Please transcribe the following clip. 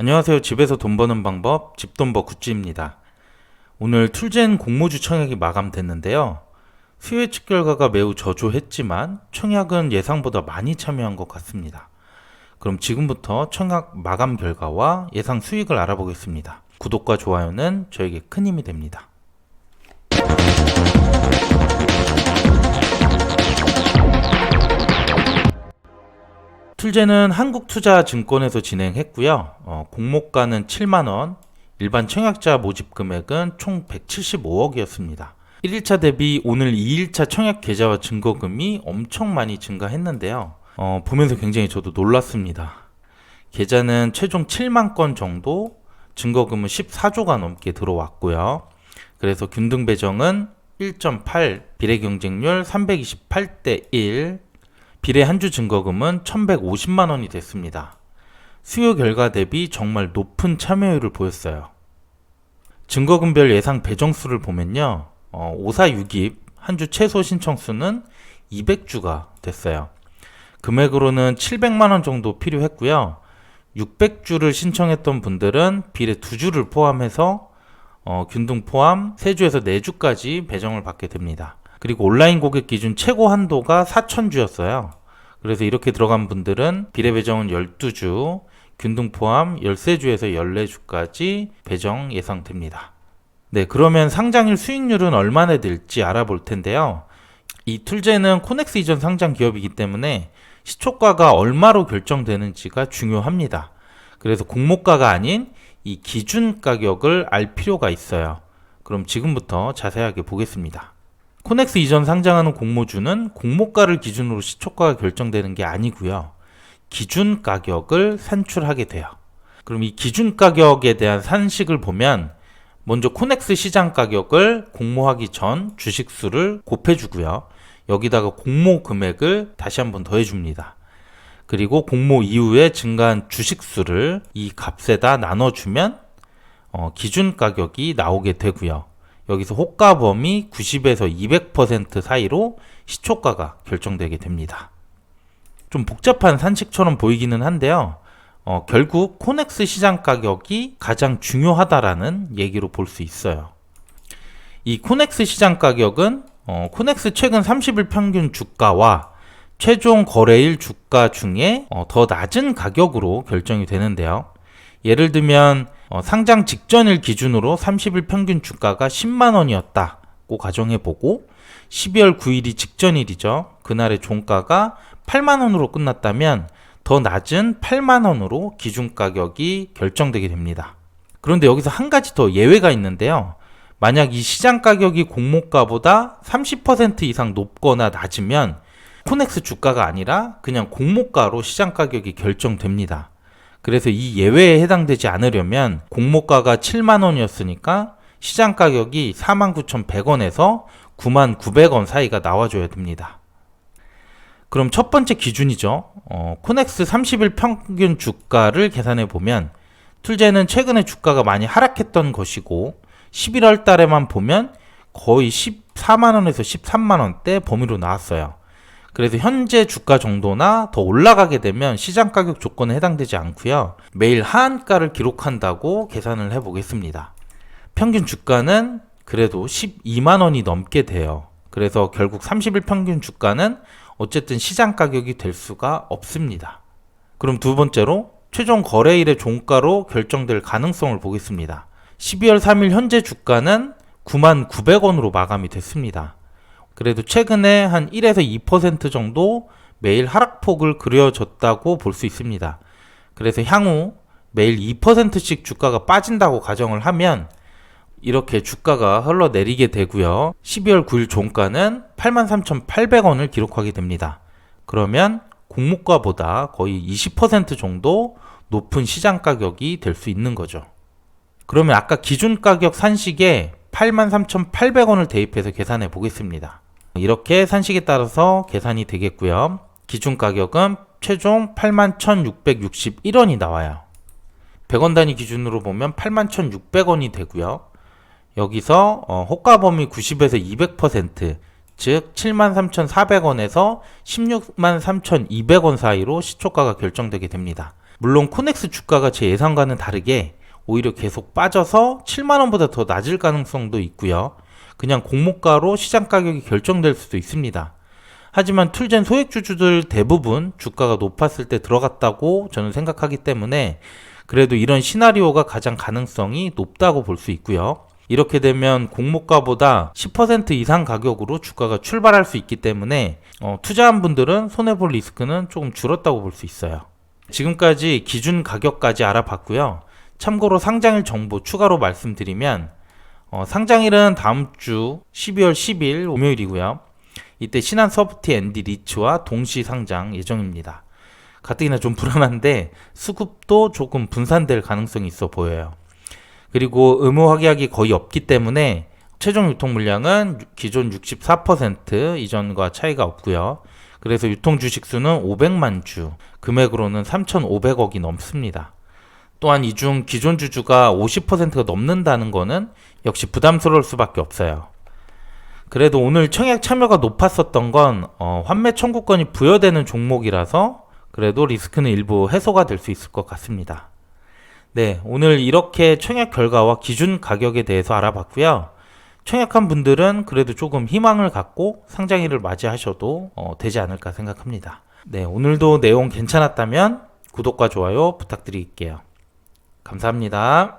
안녕하세요. 집에서 돈 버는 방법 집돈버 굿즈입니다. 오늘 툴젠 공모주 청약이 마감됐는데요. 수요 예측 결과가 매우 저조했지만 청약은 예상보다 많이 참여한 것 같습니다. 그럼 지금부터 청약 마감 결과와 예상 수익을 알아보겠습니다. 구독과 좋아요는 저에게 큰 힘이 됩니다. 툴젠은 한국투자증권에서 진행했고요. 공모가는 7만원, 일반 청약자 모집 금액은 총 175억이었습니다. 1일차 대비 오늘 2일차 청약 계좌와 증거금이 엄청 많이 증가했는데요. 보면서 굉장히 저도 놀랐습니다. 계좌는 최종 7만 건 정도, 증거금은 14조가 넘게 들어왔고요. 그래서 균등 배정은 1.8, 비례 경쟁률 328대 1, 비례 한주 증거금은 1150만 원이 됐습니다. 수요 결과 대비 정말 높은 참여율을 보였어요. 증거금별 예상 배정수를 보면요. 546입 한주 최소 신청수는 200주가 됐어요. 금액으로는 700만 원 정도 필요했고요. 600주를 신청했던 분들은 비례 2주를 포함해서 균등 포함 3주에서 4주까지 배정을 받게 됩니다. 그리고 온라인 고객 기준 최고 한도가 4,000주였어요. 그래서 이렇게 들어간 분들은 비례 배정은 12주, 균등 포함 13주에서 14주까지 배정 예상됩니다. 네, 그러면 상장일 수익률은 얼마나 될지 알아볼 텐데요. 이 툴젠은 코넥스 이전 상장 기업이기 때문에 시초가가 얼마로 결정되는지가 중요합니다. 그래서 공모가가 아닌 이 기준 가격을 알 필요가 있어요. 그럼 지금부터 자세하게 보겠습니다. 코넥스 이전 상장하는 공모주는 공모가를 기준으로 시초가가 결정되는 게 아니고요. 기준 가격을 산출하게 돼요. 그럼 이 기준 가격에 대한 산식을 보면 먼저 코넥스 시장 가격을 공모하기 전 주식수를 곱해주고요. 여기다가 공모 금액을 다시 한번 더해줍니다. 그리고 공모 이후에 증가한 주식수를 이 값에다 나눠주면 기준 가격이 나오게 되고요. 여기서 호가 범위 90에서 200% 사이로 시초가가 결정되게 됩니다. 좀 복잡한 산식처럼 보이기는 한데요. 결국 코넥스 시장 가격이 가장 중요하다라는 얘기로 볼 수 있어요. 이 코넥스 시장 가격은 코넥스 최근 30일 평균 주가와 최종 거래일 주가 중에 더 낮은 가격으로 결정이 되는데요. 예를 들면 상장 직전일 기준으로 30일 평균 주가가 10만 원이었다고 가정해보고 12월 9일이 직전일이죠. 그날의 종가가 8만 원으로 끝났다면 더 낮은 8만 원으로 기준 가격이 결정되게 됩니다. 그런데 여기서 한 가지 더 예외가 있는데요. 만약 이 시장 가격이 공모가보다 30% 이상 높거나 낮으면 코넥스 주가가 아니라 그냥 공모가로 시장 가격이 결정됩니다. 그래서 이 예외에 해당되지 않으려면 공모가가 7만 원이었으니까 시장 가격이 49,100원에서 99,900원 사이가 나와줘야 됩니다. 그럼 첫 번째 기준이죠. 코넥스 30일 평균 주가를 계산해 보면 툴젠은 최근에 주가가 많이 하락했던 것이고 11월 달에만 보면 거의 14만 원에서 13만 원대 범위로 나왔어요. 그래서 현재 주가 정도나 더 올라가게 되면 시장 가격 조건에 해당되지 않고요. 매일 하한가를 기록한다고 계산을 해보겠습니다. 평균 주가는 그래도 12만 원이 넘게 돼요. 그래서 결국 30일 평균 주가는 어쨌든 시장 가격이 될 수가 없습니다. 그럼 두 번째로 최종 거래일의 종가로 결정될 가능성을 보겠습니다. 12월 3일 현재 주가는 99,900원으로 마감이 됐습니다. 그래도 최근에 한 1에서 2% 정도 매일 하락폭을 그려졌다고 볼 수 있습니다. 그래서 향후 매일 2%씩 주가가 빠진다고 가정을 하면 이렇게 주가가 흘러내리게 되고요. 12월 9일 종가는 83,800원을 기록하게 됩니다. 그러면 공모가보다 거의 20% 정도 높은 시장 가격이 될 수 있는 거죠. 그러면 아까 기준 가격 산식에 83,800원을 대입해서 계산해 보겠습니다. 이렇게 산식에 따라서 계산이 되겠고요. 기준 가격은 최종 81,661원이 나와요. 100원 단위 기준으로 보면 81,600원이 되고요. 여기서 호가 범위 90에서 200%, 즉 73,400원에서 163,200원 사이로 시초가가 결정되게 됩니다. 물론 코넥스 주가가 제 예상과는 다르게 오히려 계속 빠져서 7만원보다 더 낮을 가능성도 있고요. 그냥 공모가로 시장 가격이 결정될 수도 있습니다. 하지만 툴젠 소액주주들 대부분 주가가 높았을 때 들어갔다고 저는 생각하기 때문에 그래도 이런 시나리오가 가장 가능성이 높다고 볼 수 있고요. 이렇게 되면 공모가보다 10% 이상 가격으로 주가가 출발할 수 있기 때문에 투자한 분들은 손해볼 리스크는 조금 줄었다고 볼 수 있어요. 지금까지 기준 가격까지 알아봤고요. 참고로 상장일 정보 추가로 말씀드리면 상장일은 다음 주 12월 10일 목요일이고요. 이때 신한서브티 앤디 리츠와 동시 상장 예정입니다. 가뜩이나 좀 불안한데 수급도 조금 분산될 가능성이 있어 보여요. 그리고 의무 확약이 거의 없기 때문에 최종 유통 물량은 기존 64% 이전과 차이가 없고요. 그래서 유통 주식 수는 500만 주, 금액으로는 3,500억이 넘습니다. 또한 이 중 기존 주주가 50%가 넘는다는 것은 역시 부담스러울 수밖에 없어요. 그래도 오늘 청약 참여가 높았었던 건 환매 청구권이 부여되는 종목이라서 그래도 리스크는 일부 해소가 될 수 있을 것 같습니다. 네, 오늘 이렇게 청약 결과와 기준 가격에 대해서 알아봤고요. 청약한 분들은 그래도 조금 희망을 갖고 상장일을 맞이하셔도 되지 않을까 생각합니다. 네, 오늘도 내용 괜찮았다면 구독과 좋아요 부탁드릴게요. 감사합니다.